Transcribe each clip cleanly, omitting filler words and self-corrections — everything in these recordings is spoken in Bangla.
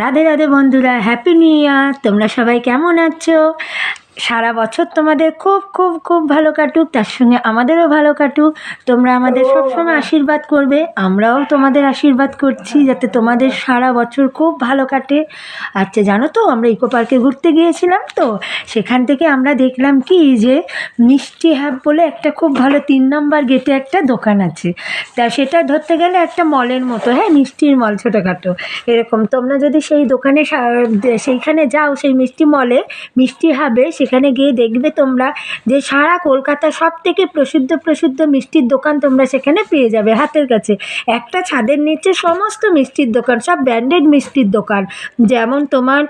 রাধে রাধে বন্ধুরা, হ্যাপি নিউ ইয়ার। তোমরা সবাই কেমন আছো? সারা বছর তোমাদের খুব খুব খুব ভালো কাটুক, তার সঙ্গে আমাদেরও ভালো কাটুক। তোমরা আমাদের সবসময় আশীর্বাদ করবে, আমরাও তোমাদের আশীর্বাদ করছি যাতে তোমাদের সারা বছর খুব ভালো কাটে। আচ্ছা, জানো তো আমরা ইকো পার্কে ঘুরতে গিয়েছিলাম, তো সেখান থেকে আমরা দেখলাম কি যে মিষ্টি হ্যাপ বলে একটা খুব ভালো 3 নম্বর গেটে একটা দোকান আছে। তা সেটা ধরতে গেলে একটা মলের মতো, হ্যাঁ, মিষ্টির মল ছোটোখাটো এরকম। তোমরা যদি সেই দোকানে সেইখানে যাও, সেই মিষ্টি মলে, মিষ্টি হাবে, সেখানে গিয়ে দেখবে তোমরা যে সারা কলকাতা সব থেকে প্রসিদ্ধ প্রসিদ্ধ মিষ্টির দোকান তোমরা সেখানে পেয়ে যাবে হাতের কাছে। একটা ছাদের নিচে সমস্ত মিষ্টির দোকান, সব ব্র্যান্ডেড মিষ্টির দোকান, যেমন তোমার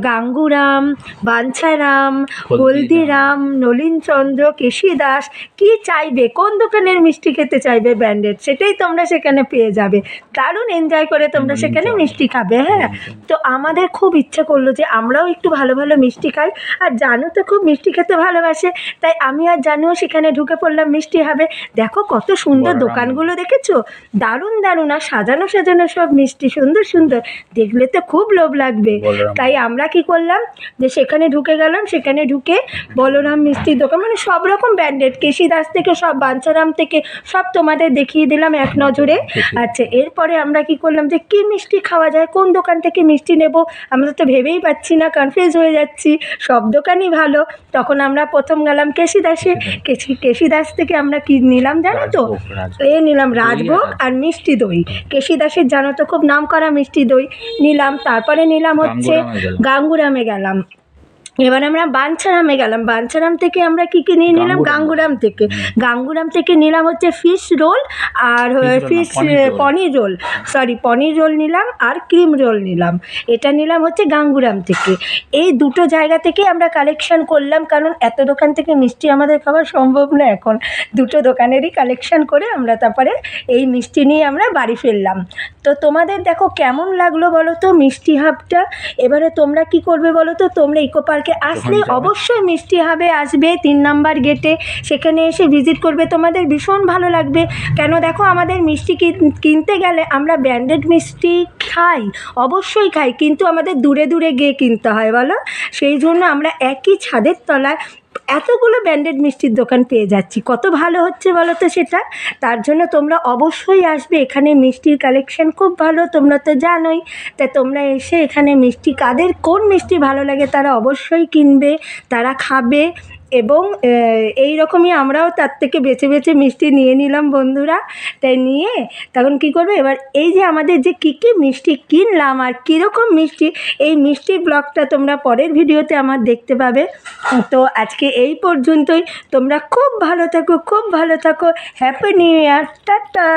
গাঙ্গুরাম, বাঞ্ছারাম, হলদিরাম, নলিনচন্দ্র, কেশি দাস। কি চাইবে, কোন দোকানের মিষ্টি খেতে চাইবে ব্র্যান্ডেড, সেটাই তোমরা সেখানে পেয়ে যাবে। দারুণ এনজয় করে তোমরা সেখানে মিষ্টি খাবে। হ্যাঁ, তো আমাদের খুব ইচ্ছে করলো যে আমরাও একটু ভালো ভালো মিষ্টি খাই। আর জানু তো খুব মিষ্টি খেতে ভালোবাসে, তাই আমি আর জানুও সেখানে ঢুকে পড়লাম মিষ্টি হবে। দেখো কত সুন্দর দোকানগুলো, দেখেছো? দারুণ দারুণ, আর সাজানো সাজানো সব মিষ্টি, সুন্দর সুন্দর, দেখলে তো খুব লোভ লাগবে। তাই আমরা কি করলাম যে সেখানে ঢুকে গেলাম। সেখানে ঢুকে বলরাম মিষ্টির দোকান, মানে সব রকম ব্র্যান্ডেড, কেশি দাস থেকে সব, বাঞ্ছারাম থেকে সব তোমাদের দেখিয়ে দিলাম এক নজরে। আচ্ছা, এরপরে আমরা কি করলাম যে কী মিষ্টি খাওয়া যায়, কোন দোকান থেকে মিষ্টি নেব, আমরা তো ভেবেই পাচ্ছি না, কনফিউজ হয়ে যাচ্ছি। সব দোকানই ভালো। তখন আমরা প্রথম গেলাম কেশি দাসে। কেশি দাস থেকে আমরা কি নিলাম জানো তো? নিলাম রাজভোগ আর মিষ্টি দই। কেশি দাসের জানো তো খুব নাম করা মিষ্টি দই নিলাম। তারপরে নিলাম হচ্ছে গাঙ্গুরামে গেলাম। এবার আমরা বাঞ্ছারামে গেলাম। বাঞ্ছারাম থেকে আমরা কী কী নিয়ে নিলাম, গাঙ্গুরাম থেকে নিলাম হচ্ছে ফিশ রোল আর পনির রোল নিলাম, আর ক্রিম রোল নিলাম। এটা নিলাম হচ্ছে গাঙ্গুরাম থেকে। এই দুটো জায়গা থেকে আমরা কালেকশন করলাম, কারণ এত দোকান থেকে মিষ্টি আমাদের খাওয়া সম্ভব না এখন। দুটো দোকানেরই কালেকশন করে আমরা তারপরে এই মিষ্টি নিয়ে আমরা বাড়ি ফিরলাম। তো তোমাদের দেখো কেমন লাগলো বলো তো মিষ্টি হাবটা। এবারে তোমরা কি করবে বলো তো? তোমরা ইকো পার্কে আসলে অবশ্যই মিষ্টি হাবে আসবে 3 নম্বর গেটে। সেখানে এসে ভিজিট করবে, তোমাদের ভীষণ ভালো লাগবে। কেন দেখো, আমাদের মিষ্টি কিনতে গেলে আমরা ব্র্যান্ডেড মিষ্টি খাই, অবশ্যই খাই, কিন্তু আমাদের দূরে দূরে গিয়ে কিনতে হয় বলো। সেই জন্য আমরা একই ছাদের তলায় এতগুলো ব্র্যান্ডেড মিষ্টির দোকান পেয়ে যাচ্ছি। কত ভালো হচ্ছে বলো তো সেটা। তার জন্য তোমরা অবশ্যই আসবে, এখানে মিষ্টির কালেকশন খুব ভালো, তোমরা তো জানোই। তা তোমরা এসে এখানে মিষ্টি, কাদের কোন মিষ্টি ভালো লাগে তারা অবশ্যই কিনবে, তারা খাবে। এবং এই রকমই আমরাও তার থেকে বেছে বেছে মিষ্টি নিয়ে নিলাম বন্ধুরা। তাই নিয়ে তখন কী করবে, এবার এই যে আমাদের যে কী কী মিষ্টি কিনলাম আর কীরকম মিষ্টি, এই মিষ্টির ব্লগটা তোমরা পরের ভিডিওতে আমার দেখতে পাবে। তো আজকে এই পর্যন্তই। তোমরা খুব ভালো থাকো, খুব ভালো থাকো। Happy new year, tata.